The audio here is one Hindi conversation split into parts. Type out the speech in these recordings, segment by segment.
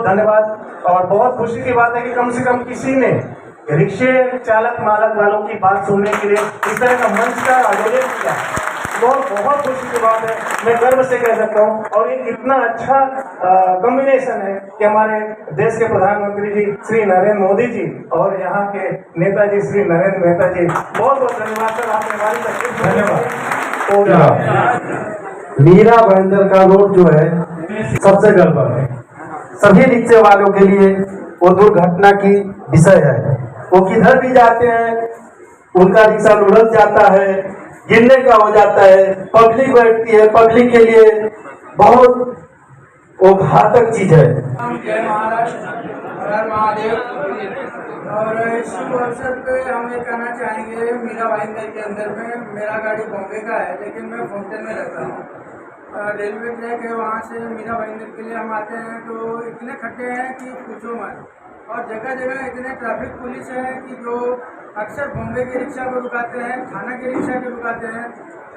धन्यवाद। और बहुत खुशी की बात है कि कम से कम किसी ने रिक्शे चालक मालक वालों की बात सुनने के लिए इस तरह का मंच का आयोजन किया, बहुत खुशी की बात है। मैं गर्व से कह सकता हूँ। और ये कितना अच्छा कॉम्बिनेशन है कि हमारे देश के प्रधानमंत्री जी श्री नरेंद्र मोदी जी और यहाँ के नेताजी श्री नरेंद्र मेहता जी, बहुत बहुत धन्यवाद सर, आपने हमारी तकलीफ। धन्यवाद। मीरा भाईंदर का रोड जो है सबसे गड़बड़ है, सभी रिक्शे वालों के लिए वो दुर्घटना की विषय है। वो किधर भी जाते हैं उनका रिक्शा उलझ जाता है, गिरने का हो जाता है, पब्लिक बैठती है, पब्लिक के लिए बहुत वो घातक चीज है। जय महाराष्ट्र, हर महादेव। और इस अवसर पे हम ये कहना चाहेंगे, मीरा भाईंदर के अंदर में मेरा गाड़ी बॉम्बे का है लेकिन मैं फाउंटेन में रहता हूँ। रेलवे ट्रैक है, वहाँ से मीरा भाईंदर के लिए हम आते हैं तो इतने खड्डे हैं कि पूछो मत। और जगह जगह इतने ट्रैफिक पुलिस है कि जो अक्सर बॉम्बे के रिक्शा को रुकाते हैं, थाना के रिक्शा को रुकाते हैं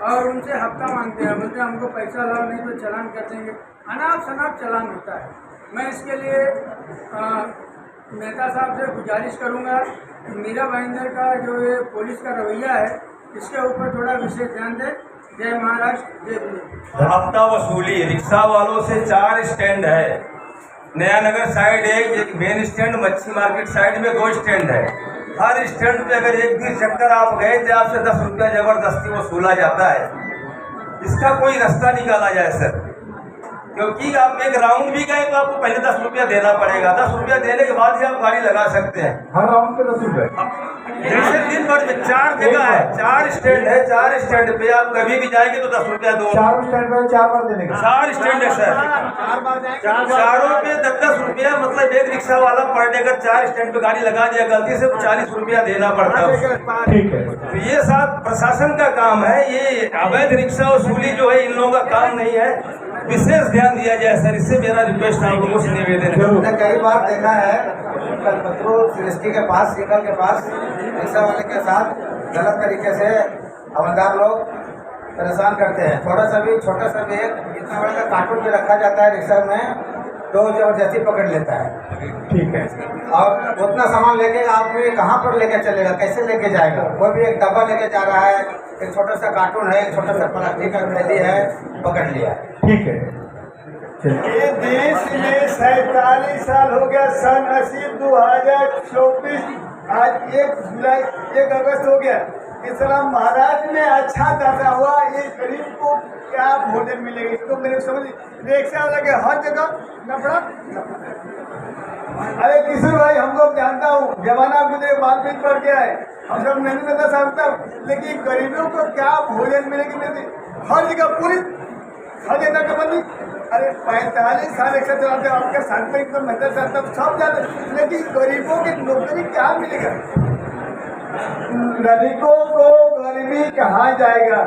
और उनसे हफ्ता मांगते हैं, बोलते हैं हमको पैसा लाओ नहीं तो चलान कर देंगे। अनाप शनाप चलान होता है। मैं इसके लिए नेता साहब से गुजारिश करूंगा कि मीरा भाईंदर का जो ये पुलिस का रवैया है इसके ऊपर थोड़ा विशेष ध्यान दें। जय महाराष्ट्र, जय दिल्ली। हफ्ता वसूली रिक्शा वालों से 4 स्टैंड है, नया नगर साइड एक मेन स्टैंड, मच्छी मार्केट साइड में 2 स्टैंड है। हर स्टैंड पे अगर एक भी चक्कर आप गए तो आपसे 10 रुपया जबरदस्ती वसूला जाता है। इसका कोई रास्ता निकाला जाए सर, क्योंकि आप एक राउंड भी गए तो आपको पहले 10 रुपया देना पड़ेगा। 10 रुपया देने के बाद ही आप गाड़ी लगा सकते हैं। हर राउंड पे 10 रुपए। जैसे दिन भर में 4 जगह है, 4 स्टैंड है, 4 स्टैंड पे आप कभी भी जाएंगे तो 10 रुपया दो। 4 स्टैंड पे 4 बार देने का। 4 स्टैंड है सर, चारों पे 10-10 रुपया, मतलब एक रिक्शा वाला पर डे अगर 4 स्टैंड पे गाड़ी लगा दिया गलती से तो 40 रुपया देना पड़ता है। ठीक है, तो ये सब प्रशासन का काम है, ये अवैध रिक्शा वसूली जो है इन लोगों का काम नहीं है, विशेष ध्यान दिया जाए सर। इससे मेरा रिक्वेस्ट है, कुछ निवेदन है। मैंने कई बार देखा है कलपत्रू सृष्टि के पास, सिग्नल के पास रिक्शा वाले के साथ गलत तरीके से हवलदार लोग परेशान करते हैं। थोड़ा सा भी छोटा सा भी एक इतना बड़ा का कार्टून भी रखा जाता है रिक्शा में तो जबरदस्ती पकड़ लेता है। ठीक है। और उतना सामान लेके आदमी कहाँ पर लेके चलेगा, कैसे लेके जाएगा? कोई भी एक डब्बा लेके जा रहा है, एक छोटा सा कार्टून है, एक छोटा सा प्लास्टिक का थैली है, पकड़ लिया। ठीक है। ये देश में 47 साल हो गया, सन 80 2024 आज 1 जुलाई 1 अगस्त हो गया। इस महाराज में अच्छा दादा हुआ, ये गरीब को क्या भोजन मिलेगा इसको मेरे समझ रिक्शा लगे हर जगह नफड़ा। अरे किशोर भाई, हम लोग जानता हूँ जमाना गुजरे मारपीट पड़ गया है, हम सब नहीं बता सकता, लेकिन गरीबों को क्या भोजन मिलेगी हर जगह पूरी हर जगह का बंदी। अरे 45 साल रिक्शा चलाते हैं, आपके साथ में एकदम मेहनत करता सब जाते, लेकिन गरीबों की नौकरी क्या मिलेगा? गरीबों को गरीबी कहाँ जाएगा?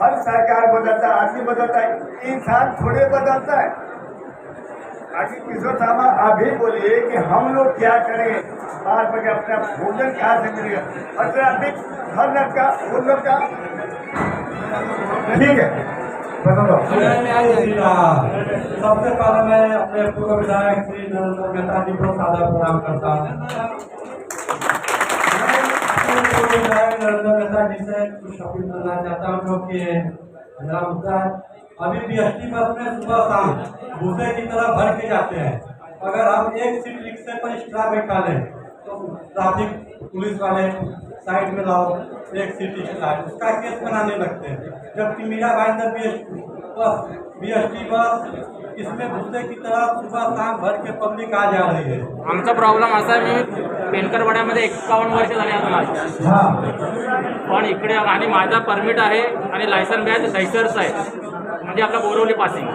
हर सरकार बदलता है, आदमी बदलता है, इंसान थोड़े बदलता है। आखिर किशोर साहब आप भी बोलिए कि हम लोग क्या करें, बाहर पर अपना भोजन कहाँ से मिलेगा? और ट्रैफिक हर लोग का उन लोग का। ठीक है, सबसे पहले मैं अपने पूर्व विधायक श्री नरेंद्र मेहता जी को सादर प्रणाम करता हूँ। विधायक नरेंद्र मेहता जी से कुछ अपील करना चाहता हूँ, क्योंकि मेरा मुद्दा है अभी BST बस में सुबह शाम भूसे की तरह भर के जाते हैं। अगर हम एक सीट रिक्शे पर एक्स्ट्रा बैठा लें तो ट्रैफिक पुलिस वाले साइड में लाओ, एक सीट एक्स्ट्रा, उसका केस बनाने लगते हैं। जबकि मीरा भाईंदर BST बस इसमें भूसे की तरह सुबह शाम भर के पब्लिक आ जा रही है। आमचा प्रॉब्लेम असा आहे, मी पेनकरवाड्यामध्ये 51 वर्ष झाली आता माझी, पण इकडे आणि माझा परमिट आहे आणि लायसन बॅच दहिसरचा आहे, म्हणजे आपला बोरवली पासिंग।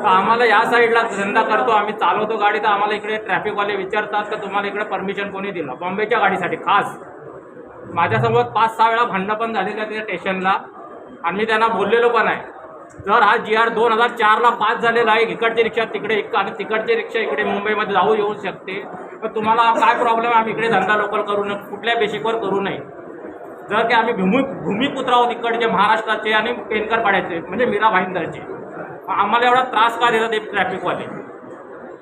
तर आम्हाला या साईडला धंदा करतो, आम्ही चालवतो गाडी, तर आम्हाला इकडे ट्रॅफिकवाले विचारतात की तुम्हाला इकडे परमिशन कोणी दिलं बॉम्बेच्या गाडीसाठी खास। माझ्यासोबत 5-6 वेळा भांडणं पण झालेली आहे त्या स्टेशनला, आणि मी त्यांना बोललेलो पण आहे, जर हा GR 2004ला पास झालेला आहे, इकडची रिक्षा तिकडे आणि तिकडची रिक्षा इकडे मुंबईमध्ये जाऊ येऊ शकते, तर तुम्हाला काय प्रॉब्लेम आहे? आम्ही इकडे धंदा लोकल करू नये, कुठल्या बेसिकवर करू नये। जर की आम्ही भूमिपुत्र आहोत इकडचे महाराष्ट्राचे आणि पेनकरपाड्याचे, म्हणजे मीरा भाईंदरचे, आम्हाला एवढा त्रास का देतात ते ट्रॅफिकवाले?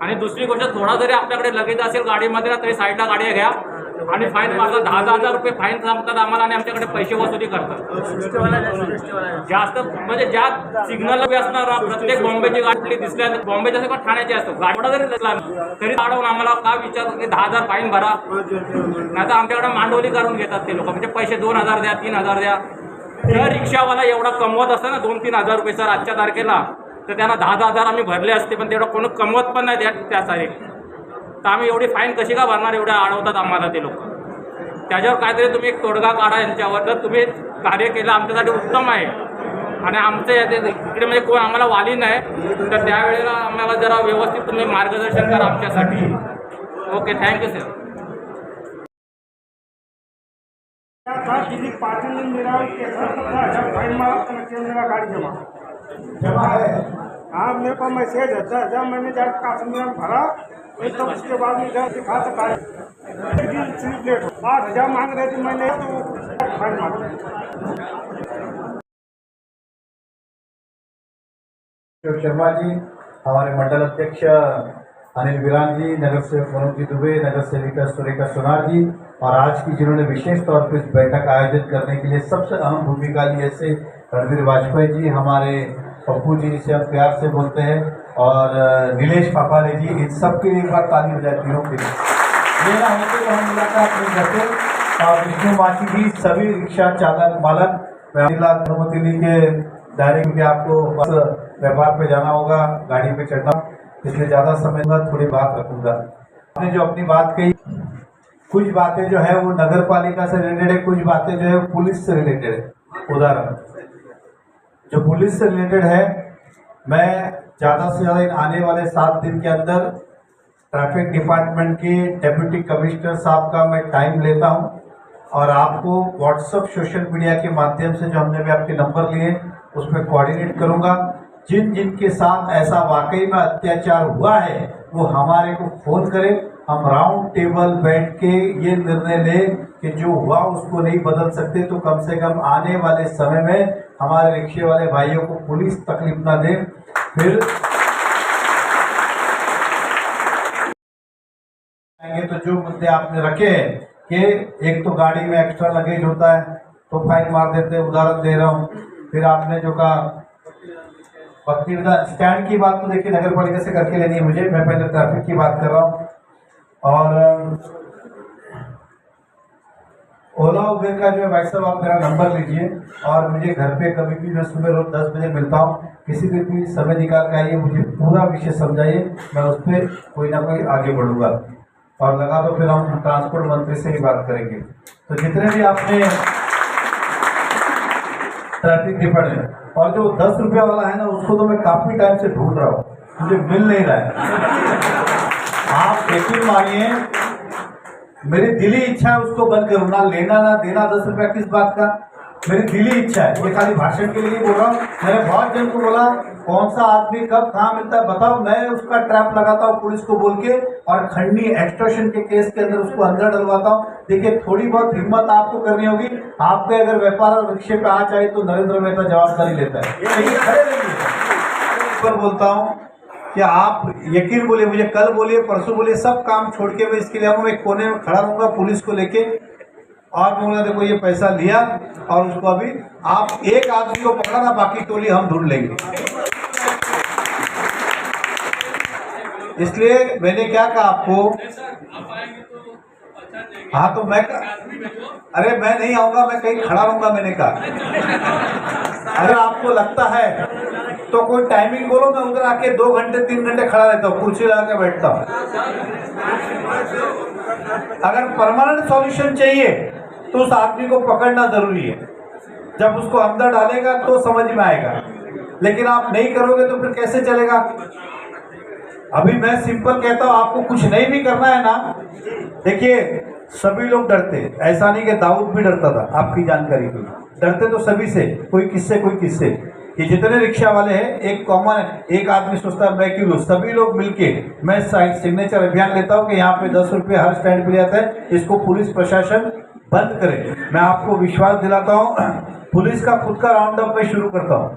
आणि दुसरी गोष्ट, थोडा जरी आपल्याकडे लगेच असेल गाडीमध्ये ना तरी साईडला गाडी घ्या आणि फाईन मारतात. 10,000 रुपये फाईन सांगतात आम्हाला आणि आमच्याकडे पैसे वसुली करतात. जास्त म्हणजे ज्या सिग्नल बी असणार प्रत्येक बॉम्बेची गाडी दिसल्या, बॉम्बेच्या सगळं ठाण्याची असतो, गाडीला जरी दिसला तरी अडवून आम्हाला का विचारतात की 10,000 फाईन भरा, नाही तर आमच्याकडे मांडवली करून घेतात ते लोक. म्हणजे पैसे 2,000 द्या, 3,000 द्या. जर रिक्षावाला एवढा कमवत असता ना 2-3 हजार रुपये सर आजच्या तारखेला, तर त्यांना 10,000 आम्ही भरले असते, पण तेवढं कोणी कमवत पण नाही त्यासाठी. तर आम्ही एवढी फाईन कशी का भरणार? एवढ्या अडवतात आम्हाला ते लोक. त्याच्यावर काहीतरी तुम्ही एक तोडगा काढा यांच्यावर. जर तुम्ही कार्य केलं आमच्यासाठी उत्तम आहे आणि आमचं इकडे म्हणजे कोण आम्हाला वाली नाही, तर त्यावेळेला आम्हाला जरा व्यवस्थित तुम्ही मार्गदर्शन करा आमच्यासाठी. Okay, thank you sir. पाटिल ने मेरा 15,000 फाइन मारा तो मेरा गाड़ी जमा है। हाँ, मेरे पास मैसेज है। 10,000 मैंने जाकर काश्मीर में भरा, तो उसके बाद में इधर दिखा तो स्लिप लेट 8,000 मांग रहे थे, मैंने तो फाइन मारा। शर्मा जी, हमारे मंडल अध्यक्ष अनिल वीरान जी, नगर सेवक मनोज जी दुबे, नगर सेविका सुरेखा सोनार जी, और आज की जिन्होंने विशेष तौर पर इस बैठक आयोजित करने के लिए सबसे अहम भूमिका ली, ऐसे रणवीर वाजपेयी जी, हमारे पप्पू जी जिसे हम प्यार से बोलते हैं, और नीलेश पापाले जी, इन सब के एक बार ताली हो जाए तीनों के लिए। ये ना होते तो हम मुलाकात नहीं करते। और विष्णु माची जी, सभी रिक्शा चालक मालक अनुमति के दायरे में आपको बस व्यापार पे जाना होगा, गाड़ी पे चढ़ना, इसलिए ज़्यादा समय में थोड़ी बात रखूँगा। आपने जो अपनी बात कही, कुछ बातें जो है वो नगर पालिका से रिलेटेड है, कुछ बातें जो है वो पुलिस से रिलेटेड है। उदाहरण जो पुलिस से रिलेटेड है, मैं ज़्यादा से ज़्यादा आने वाले 7 दिन के अंदर ट्रैफिक डिपार्टमेंट के डेप्यूटी कमिश्नर साहब का मैं टाइम लेता हूं, और आपको व्हाट्सएप सोशल मीडिया के माध्यम से जो हमने भी आपके नंबर लिए उस पर कोऑर्डिनेट करूंगा। जिन जिनके साथ ऐसा वाकई में अत्याचार हुआ है वो हमारे को फ़ोन करें, हम राउंड टेबल बैठ के ये निर्णय लें कि जो हुआ उसको नहीं बदल सकते, तो कम से कम आने वाले समय में हमारे रिक्शे वाले भाइयों को पुलिस तकलीफ ना दे। फिर तो जो मुद्दे आपने रखे हैं कि एक तो गाड़ी में एक्स्ट्रा लगेज होता है तो फाइन मार देते हैं, उदाहरण दे रहा हूँ। फिर आपने जो कहा पक्की स्टैंड की बात, तो देखिए नगर पालिका से करके लेनी है मुझे, मैं पहले ट्रैफिक की बात कर रहा हूँ। और ओला उबेर का जो है भाई साहब, आप मेरा नंबर लीजिए और मुझे घर पे कभी भी, मैं सुबह रोज 10 बजे मिलता हूँ, किसी दिन भी समय निकाल के आइए, मुझे पूरा विषय समझाइए, मैं उस पर कोई ना कोई आगे बढ़ूंगा। और लगा तो फिर हम ट्रांसपोर्ट मंत्री से ही बात करेंगे। तो जितने भी आपने ट्रैफिक डिपार्टमेंट, और जो 10 रुपया वाला है ना, उसको तो मैं काफी टाइम से ढूंढ रहा हूँ, मुझे मिल नहीं रहा है। आप यकीन मानिए, मेरी दिली इच्छा है उसको बंद करूँ, ना लेना ना देना 10 रुपया किस बात का, मेरी दिली इच्छा है। ये खाली भाषण के लिए बोल रहा हूँ। मैंने बहुत जन को बोला कौन सा आदमी कब कहाँ मिलता है बताओ, मैं उसका ट्रैप लगाता हूँ पुलिस को बोल के, और खंडी एक्सटॉर्शन के केस के अंदर उसको अंदर डलवाता हूँ। देखिए थोड़ी बहुत हिम्मत आपको करनी होगी। आपके अगर व्यापार और रिक्शे पे आ जाए तो नरेंद्र मेहता जवाबदारी लेता है, लेकिन खड़े रहिए। पर बोलता हूँ कि आप यकीन बोलिए, मुझे कल बोलिए परसों बोलिए, सब काम छोड़ के मैं इसके लिए आऊँगा, मैं कोने में खड़ा रहूँगा पुलिस को लेके, और बोला देखो ये पैसा लिया, और उसको अभी आप एक आदमी को पकड़ना, बाकी टोली हम ढूंढ लेंगे। इसलिए मैंने क्या कहा आपको, हाँ तो मैं अरे मैं नहीं आऊंगा, मैं कहीं खड़ा रहूंगा, मैंने कहा। अगर आपको लगता है तो कोई टाइमिंग बोलो, मैं उधर आके 2 घंटे 3 घंटे खड़ा रहता हूँ, कुर्सी लगा के बैठता हूँ। अगर परमानेंट सॉल्यूशन चाहिए तो उस आदमी को पकड़ना जरूरी है, जब उसको अंदर डालेगा तो समझ में आएगा, लेकिन आप नहीं करोगे तो फिर कैसे चलेगा। अभी मैं सिंपल कहता हूँ, आपको कुछ नहीं भी करना है ना, देखिए सभी लोग डरते, ऐसा नहीं कि दाऊद भी डरता था, आपकी जानकारी की, डरते तो सभी से, कोई किससे कोई किससे। ये जितने रिक्शा वाले हैं, एक कॉमन है, एक आदमी सोचता है मैं क्यों लूँ, सभी लोग मिलके मैं सिग्नेचर अभियान लेता हूँ कि यहाँ पे 10 रुपये हर स्टैंड पे जाता है, इसको पुलिस प्रशासन बंद करें। मैं आपको विश्वास दिलाता हूँ, पुलिस का खुद का राउंड अप मैं शुरू करता हूँ।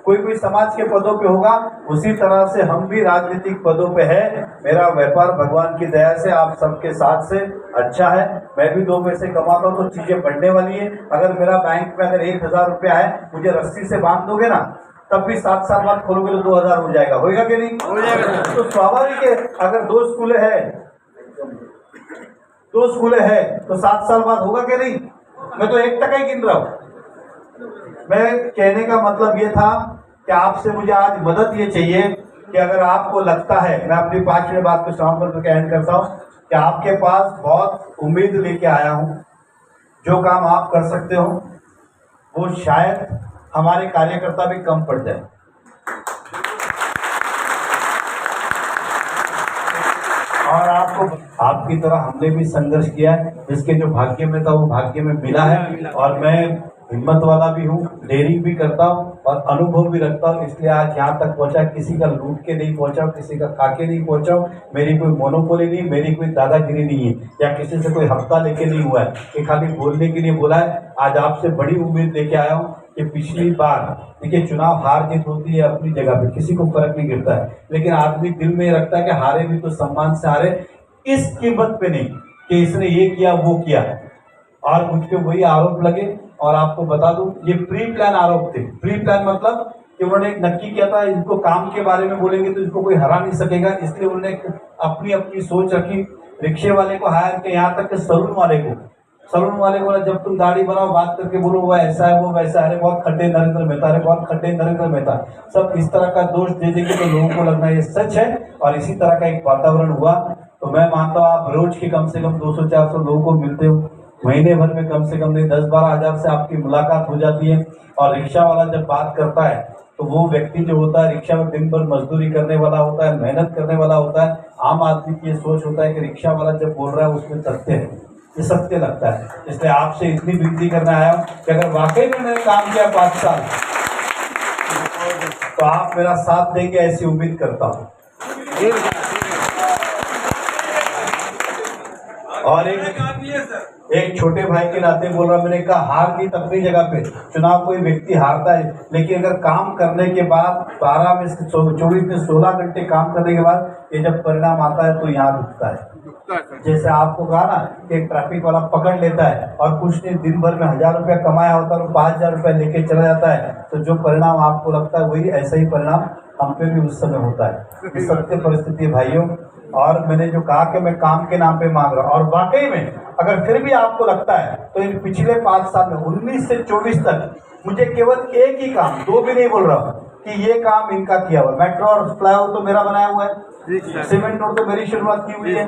कोई समाज के पदों पे होगा, उसी तरह से हम भी राजनीतिक पदों पे है। मेरा व्यापार भगवान की दया से आप सबके साथ से अच्छा है। मैं भी 2 पैसे कमाता हूँ तो चीजें बढ़ने वाली है। अगर मेरा बैंक में अगर 1000 रुपया है, मुझे रस्सी से बांध दोगे ना, तब भी 7 साल बाद खोलोगे तो 2000 हो जाएगा। होगा कि नहीं? हो जाएगा। तो स्वाभाविक है, अगर 2 स्कूलें है तो 7 साल बाद होगा कि नहीं? मैं तो 1% ही गिन रहा हूँ। मैं कहने का मतलब ये था कि आपसे मुझे आज मदद ये चाहिए कि अगर आपको लगता है, मैं अपनी 5 मिनट बात को समाप्त करके एंड करता हूँ, कि आपके पास बहुत उम्मीद लेके आया हूँ। जो काम आप कर सकते हो वो शायद हमारे कार्यकर्ता भी कम पड़ जाए। और आपकी तरह हमने भी संघर्ष किया है। जिसके जो भाग्य में था वो भाग्य में मिला है। और मैं हिम्मत वाला भी हूँ, डेयरिंग भी करता हूँ और अनुभव भी रखता हूँ। इसलिए आज यहाँ तक पहुँचा। किसी का लूट के नहीं पहुँचा, किसी का खा के नहीं पहुँचा। मेरी कोई मोनोपोली नहीं, मेरी कोई दादागिरी नहीं है, या किसी से कोई हफ्ता लेके नहीं हुआ है कि खाली बोलने के लिए बोला है। आज आपसे बड़ी उम्मीद लेके आया हूँ कि पिछली बार देखिए, चुनाव हार जीत होती है अपनी जगह पे, किसी को फर्क नहीं गिरता है, लेकिन आदमी दिल में रखता है कि हारे भी तो सम्मान से हारे, इस कीमत पे नहीं कि इसने ये किया वो किया। और मुझ पे वही आरोप लगे। और आपको बता दूं, ये प्री प्लान आरोप थे। प्री प्लान मतलब कि उन्होंने एक नक्की किया था, इनको काम के बारे में बोलेंगे तो इसको कोई हरा नहीं सकेगा, इसलिए उन्होंने अपनी सोच रखी। रिक्शे वाले को हायर किया, यहाँ तक कि सलून वाले को बोला, जब तुम दाढ़ी बनाओ बात करके बोलो वो ऐसा है वो वैसा है, बहुत खड्डे नरेंद्र मेहता, सब इस तरह का दोष दे देंगे तो लोगों को लगना ये सच है। और इसी तरह का एक वातावरण हुआ। तो मैं मानता हूँ आप रोज के कम से कम 200-400 लोगों को मिलते हो, महीने भर में कम से कम नहीं 10-12 हज़ार से आपकी मुलाकात हो जाती है। और रिक्शा वाला जब बात करता है तो वो व्यक्ति जो होता है, रिक्शा में दिन भर मजदूरी करने वाला होता है, मेहनत करने वाला होता है। आम आदमी की ये सोच होता है कि रिक्शा वाला जब बोल रहा है उसमें तथ्य है, ये सत्य लगता है। इसलिए आपसे इतनी विनती करने आया हूँ कि अगर वाकई में मैंने काम किया 5 साल, तो आप मेरा साथ देंगे, ऐसी उम्मीद करता हूँ। और एक छोटे भाई के नाते बोल रहा, मैंने कहा हार जीत अपनी जगह पे, चुनाव कोई व्यक्ति हारता है, लेकिन अगर काम करने के बाद 12 में से 24 में 16 घंटे काम करने के बाद ये जब परिणाम आता है तो यहाँ दिखता है। जैसे आपको कहा ना कि एक ट्रैफिक वाला पकड़ लेता है और कुछ नहीं, दिन भर में 1000 रुपया कमाया होता है और 5000 रुपया लेके चला जाता है, तो जो परिणाम आपको लगता है वही ऐसा ही परिणाम हम पे भी उस समय होता है। ये सत्य परिस्थिति है भाइयों। और मैंने जो कहा कि मैं काम के नाम पे मांग रहा हूँ, और वाकई में अगर फिर भी आपको लगता है तो इन पिछले 5 साल में 19 से 24 तक मुझे केवल एक ही काम, 2 भी नहीं बोल रहा हूँ, कि ये काम इनका किया हुआ। मेट्रो और फ्लाईओवर तो मेरा बनाया हुआ है, सीमेंट रोड तो मेरी शुरुआत की हुई है,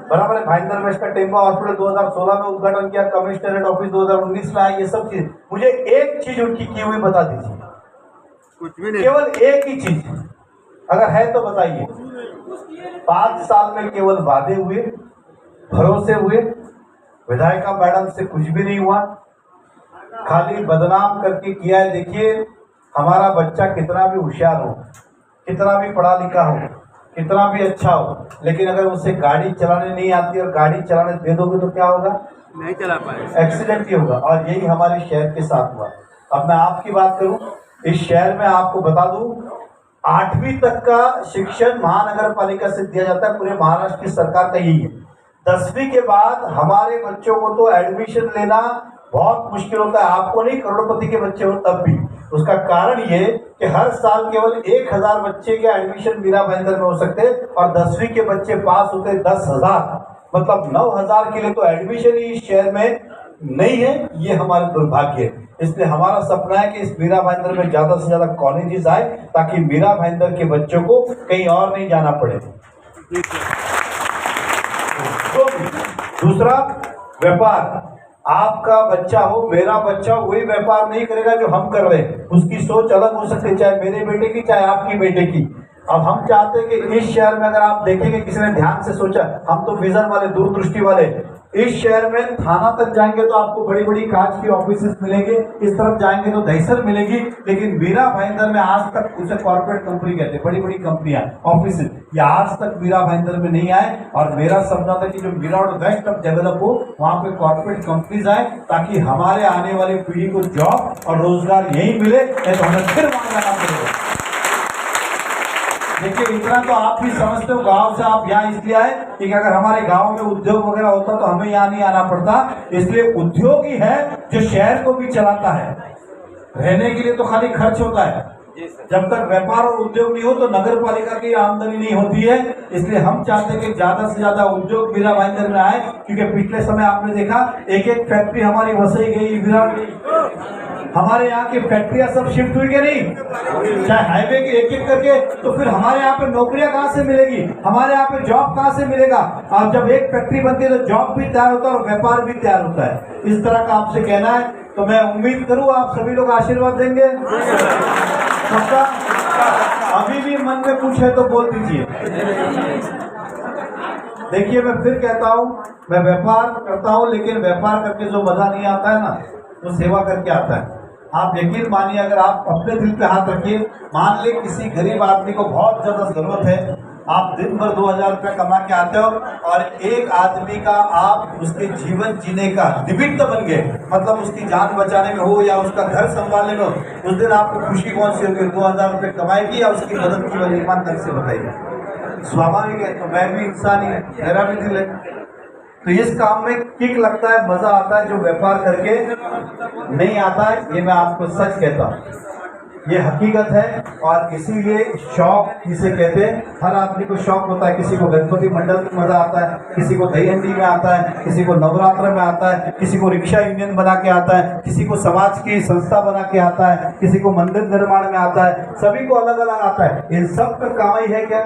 बराबर है। भाईंदर वेस्ट का टेम्पो हॉस्पिटल 2016 में उद्घाटन किया, कमिश्नरेट ऑफिस 2019 में आया। ये सब चीज मुझे एक चीज उनकी की हुई बता दीजिए, कुछ भी नहीं, केवल एक ही चीज अगर है तो बताइए। 5 साल में केवल वादे हुए, भरोसे हुए, विधायिका मैडम से कुछ भी नहीं हुआ, खाली बदनाम करके किया है। देखिए, हमारा बच्चा कितना भी होशियार हो, कितना भी पढ़ा लिखा हो, कितना भी अच्छा हो, लेकिन अगर उसे गाड़ी चलाने नहीं आती और गाड़ी चलाने दे दोगे तो क्या होगा? नहीं चला पाएगा, एक्सीडेंट ही होगा। और यही हमारे शहर के साथ हुआ। अब मैं आपकी बात करूं, इस शहर में आपको बता दूं, 8वीं तक का शिक्षण महानगर पालिका से दिया जाता है, पूरे महाराष्ट्र की सरकार का यही है। 10वीं के बाद हमारे बच्चों को तो एडमिशन लेना बहुत मुश्किल होता है, आपको नहीं, करोड़पति के बच्चे हो तब भी। उसका कारण ये कि हर साल केवल 1000 बच्चे के एडमिशन मीरा भाईंदर में हो सकते, और 10वीं के बच्चे पास होते 10,000, मतलब 9,000 के लिए तो एडमिशन ही इस शहर में नहीं है। ये हमारे दुर्भाग्य है। इसलिए हमारा सपना है कि इस मीरा भाईंदर में ज्यादा से ज्यादा कॉलेजेस आए, ताकि मीरा भाईंदर के बच्चों को कहीं और नहीं जाना पड़े। तो दूसरा, व्यापार, आपका बच्चा हो, मेरा बच्चा हो, वही व्यापार नहीं करेगा जो हम कर रहे हैं। उसकी सोच अलग हो सकती है, चाहे मेरे बेटे की, चाहे आपकी बेटे की। अब हम चाहते हैं कि इस शहर में अगर आप देखेंगे किसी ने ध्यान से सोचा, हम तो विजन वाले, दूरदृष्टि वाले, इस शहर में थाना तक जाएंगे तो आपको बड़ी बड़ी कांच की ऑफिसेस मिलेंगे, इस तरफ जाएंगे तो दहीसर मिलेगी, लेकिन मीरा भाईंदर में आज तक उसे कॉर्पोरेट कंपनी कहते हैं, बड़ी बड़ी कंपनियां ऑफिसेस, ये आज तक मीरा भाईंदर में नहीं आए। और मेरा सपना था कि जो मीरा और वेस्ट अब डेवलप हो वहां पे कॉर्पोरेट कंपनीज आए, ताकि हमारे आने वाली पीढ़ी को जॉब और रोजगार यही मिले, नहीं तो हमें फिर वहां जाना पड़ेगा। देखिए इतना तो आप भी समझते हो, गांव से आप यहाँ इसलिए आए कि अगर हमारे गांव में उद्योग वगैरह होता तो हमें यहाँ नहीं आना पड़ता। इसलिए उद्योग ही है जो शहर को भी चलाता है। रहने के लिए तो खाली खर्च होता है, जब तक व्यापार और उद्योग नहीं हो तो नगर पालिका की आमदनी नहीं होती है। इसलिए हम चाहते हैं कि ज्यादा से ज्यादा उद्योग मीरा भाईंदर में आए, क्योंकि पिछले समय आपने देखा एक एक फैक्ट्री हमारी वसई गई, विराट गई। हमारे यहाँ की फैक्ट्रियां सब शिफ्ट हुई कि नहीं, चाहे हाईवे के एक एक करके, तो फिर हमारे यहाँ पे नौकरियां कहाँ से मिलेगी, हमारे यहाँ पे जॉब कहाँ से मिलेगा। और जब एक फैक्ट्री बनती है तो जॉब भी तैयार होता है और व्यापार भी तैयार होता है। इस तरह का आपसे कहना है, तो मैं उम्मीद करूँ आप सभी लोग आशीर्वाद देंगे सबका। अभी भी मन में कुछ है तो बोल दीजिए। देखिए मैं फिर कहता हूँ, मैं व्यापार करता हूँ, लेकिन व्यापार करके जो मजा नहीं आता है ना, वो सेवा करके आता है। आप यकीन मानिए, अगर आप अपने दिल पे हाथ रखिए, मान ले किसी गरीब आदमी को बहुत ज्यादा जरूरत है, आप दिन भर 2000 रुपया कमा के आते हो और एक आदमी का आप उसके जीवन जीने का निमित्त बन गए, मतलब उसकी जान बचाने में हो या उसका घर संभालने में हो, उस दिन आपको खुशी कौन सी होगी? 2000 रुपये कमाएगी या उसकी मदद की वजह? ईमानदारी से बताइए। स्वाभाविक है, तो मैं भी इंसान ही, मेरा भी दिल है, तो इस काम में किक लगता है, मजा आता है, जो व्यापार करके नहीं आता है। ये मैं आपको सच कहता हूँ, ये हकीकत है। और इसीलिए शौक जिसे कहते हैं, हर आदमी को शौक होता है। किसी को गणपति मंडल में मजा आता है, किसी को दही हंडी में आता है, किसी को नवरात्र में आता है, किसी को रिक्शा यूनियन बना के आता है, किसी को समाज की संस्था बना के आता है, किसी को मंदिर निर्माण में आता है, सभी को अलग अलग आता है। इन सब का कमाई है क्या?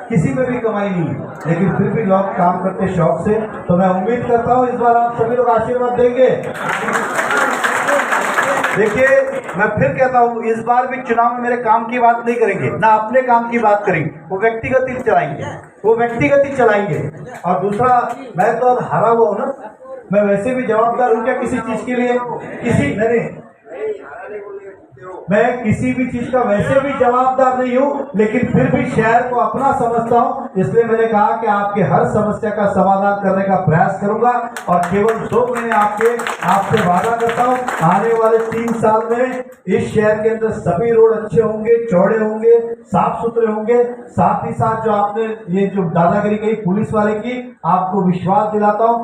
किसी में भी कमाई नहीं है, लेकिन फिर भी लोग काम करते शौक से। तो मैं उम्मीद करता हूँ इस बार आप सभी लोग आशीर्वाद देंगे। देखिए मैं फिर कहता हूँ, इस बार भी चुनाव में मेरे काम की बात नहीं करेंगे, ना अपने काम की बात करेंगे, वो व्यक्तिगत ही चलाएंगे, वो व्यक्तिगत ही चलाएंगे। और दूसरा, मैं तो अब हारा हुआ हूँ ना, मैं वैसे भी जवाबदार हूँ क्या किसी चीज के लिए? मैं किसी भी चीज का वैसे भी जवाबदार नहीं हूँ, लेकिन फिर भी शहर को अपना समझता हूँ। इसलिए मैंने कहा कि आपके हर समस्या का समाधान करने का प्रयास करूंगा। और केवल 2 महीने आपसे वादा करता हूँ, आने वाले 3 साल में इस शहर के अंदर सभी रोड अच्छे होंगे, चौड़े होंगे, साफ सुथरे होंगे। साथ ही साथ जो आपने ये जो दादागिरी कही पुलिस वाले की, आपको विश्वास दिलाता हूँ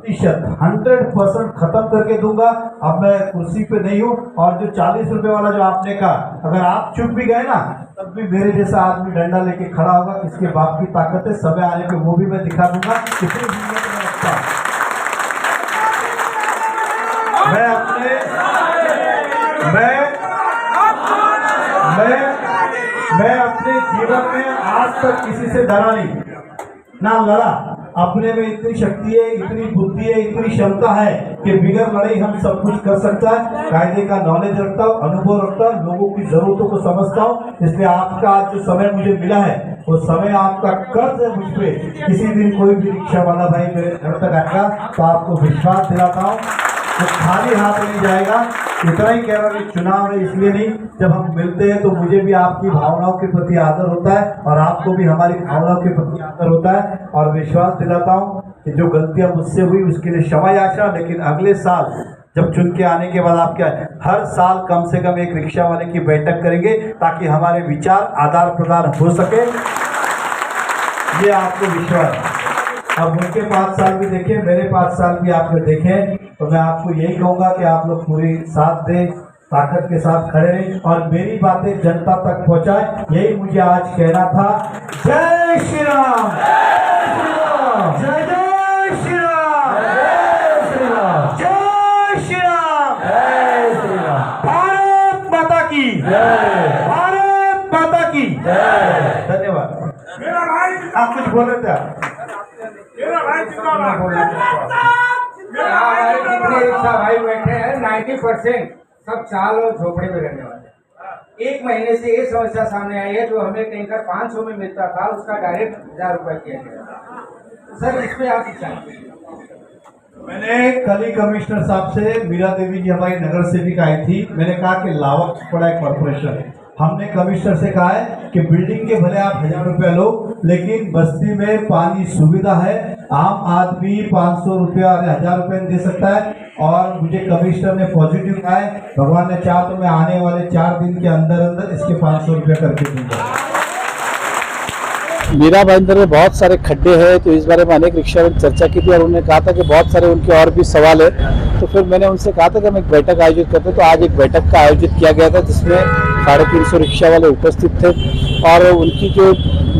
100% खत्म करके दूंगा। अब मैं कुर्सी पे नहीं हूँ, और जो 40 रुपए वाला जो आपने कहा, अगर आप चुप भी गए ना, तब भी मेरे जैसा आदमी डंडा लेके खड़ा होगा। किसके बाप की ताकत है, समय आने पे वो भी मैं दिखा दूंगा। कितनी हिम्मत में रखता हूं मैं अपने जीवन में आज तक किसी से डरा नहीं, ना लड़ा। अपने में इतनी शक्ति है, इतनी बुद्धि है, इतनी क्षमता है कि बिगड़ लड़ाई हम सब कुछ कर सकता है। कायदे का नॉलेज रखता हूँ, अनुभव रखता हूँ, लोगों की जरूरतों को समझता हूँ। इसलिए आपका आज जो समय मुझे मिला है, वो समय आपका कर्ज है मुझ पे। किसी दिन कोई भी रिक्शा वाला भाई मेरे घर तक आएगा तो आपको विश्वास दिलाता हूँ वो खाली हाथ नहीं जाएगा। इतना ही कह रहा हूँ, चुनाव है इसलिए नहीं, जब हम मिलते हैं तो मुझे भी आपकी भावनाओं के प्रति आदर होता है और आपको भी हमारी भावनाओं के प्रति आदर होता है। और विश्वास दिलाता हूँ कि जो गलतियां मुझसे हुई उसके लिए क्षमा याचना, लेकिन अगले साल जब चुन के आने के बाद आप क्या हर साल कम से कम एक रिक्शा वाले की बैठक करेंगे, ताकि हमारे विचार आदान प्रदान हो सके। ये आपको विश्वास। अब उनके 5 साल भी देखे, मेरे 5 साल भी आपने देखे, तो मैं आपको यही कहूँगा कि आप लोग पूरी साथ दें, ताकत के साथ खड़े रहें और मेरी बातें जनता तक पहुँचाए। यही मुझे आज कहना था। जय श्री राम, जय जय श्री राम, जय श्री राम, जय श्री राम, जय श्री राम। भारत माता की जय, भारत माता की जय। धन्यवाद। आप कुछ बोल रहे थे? जितने रिक्शा भाई बैठे हैं 90% सब चाल और झोपड़े में रहने वाले। 1 महीने से ये समस्या सामने आई है, जो हमें टैंकर 500 में मिलता था, उसका डायरेक्ट 1000 रुपये किया गया। सर इसमें आप क्या मैंने कल ही कमिश्नर साहब से, मीरा देवी जी हमारी नगर सेविका आई थी, मैंने कहा कि लावक पड़ा है कॉर्पोरेशन, हमने कमिश्नर से कहा है कि बिल्डिंग के भले आप 1000 रुपया लो, लेकिन बस्ती में पानी सुविधा है, आम आदमी 500 रुपया और 1000 रुपये दे सकता है। और मुझे कमिश्नर ने पॉजिटिव कहा है, भगवान ने चाहा तो मैं आने वाले 4 दिन के अंदर अंदर इसके 500 रुपया करके दूंगा। मीरा भाईंदर में बहुत सारे खड्डे हैं, तो इस बारे में अनेक रिक्शा में चर्चा की थी और उन्होंने कहा था कि बहुत सारे उनके और भी सवाल है। तो फिर मैंने उनसे कहा था कि हम एक बैठक आयोजित करते, तो आज एक बैठक का आयोजित किया गया था जिसमें 350 रिक्शा वाले उपस्थित थे और उनकी जो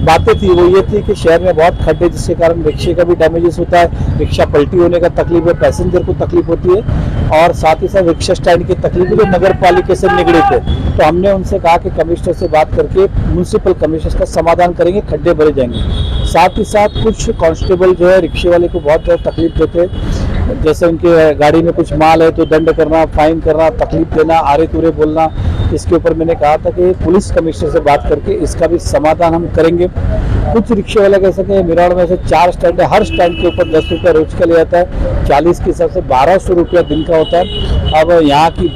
बातें थी वो ये थी कि शहर में बहुत खड्डे जिसके कारण रिक्शे का भी डैमेजेस होता है, रिक्शा पलटी होने का तकलीफ है, पैसेंजर को तकलीफ होती है और साथ ही साथ रिक्शा स्टैंड की तकलीफ जो नगर पालिका से निगड़े थे। तो हमने उनसे कहा कि कमिश्नर से बात करके म्यूनसिपल कमिश्नर का समाधान करेंगे, खड्डे भरे जाएंगे। साथ ही साथ कुछ कांस्टेबल जो है रिक्शे वाले को बहुत ज़्यादा तकलीफ देते हैं, जैसे उनके गाड़ी में कुछ माल है तो दंड करना, फाइन करना, तकलीफ देना, आरे तुरे बोलना। इसके ऊपर मैंने कहा था कि पुलिस कमिश्नर से बात करके इसका भी समाधान हम करेंगे। कुछ रिक्शे वाले कह सके मिराड़ में से 4 स्टैंड है, हर स्टैंड के ऊपर 10 रुपया रोज का लिया जाता है, 40 के हिसाब से 1200 रुपया दिन का होता है। अब यहाँ की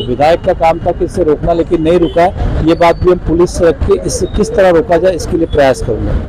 विधायक का काम था कि इसे रोकना, लेकिन नहीं रुका। ये बात भी हम पुलिस से रख के इससे किस तरह रोका जाए इसके लिए प्रयास करेंगे।